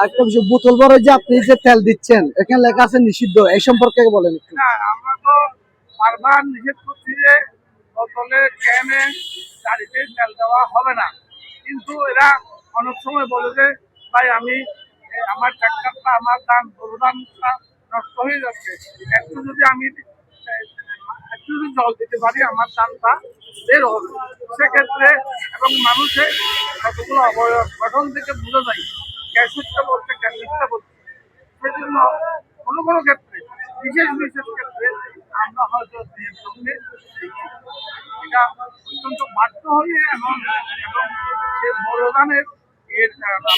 একটা বিষয়, বোতল ভরে যে আপনি যে তেল দিচ্ছেন এখানে লেখা আছে নিষিদ্ধ, এই সম্পর্কে বলেন একটু। না, আমরা তো বারবার নিষেধ করছি যে বোতলে ক্যানে গাড়িতে তেল দেওয়া হবে না, কিন্তু এরা অনেক সময় বলে যে ভাই আমি আমার ট্রাক্টরটা আমার গরুদানটা নষ্ট হয়ে যাচ্ছে, একটু যদি আমি একটু যদি জল দিতে পারি আমার ধানটা বের হবে সেক্ষেত্রে। এবং মানুষের কতগুলো অবয়ব গঠন থেকে বোঝা যায় ক্যান্সারটা বলতে ক্যান্সারটা বলতে, সেজন্য কোনো কোনো ক্ষেত্রে বিশেষ বিশেষ ক্ষেত্রে আমরা হয়তো এটা অত্যন্ত বাধ্য হয়ে এবং এবং সে বড়দানের এর আমরা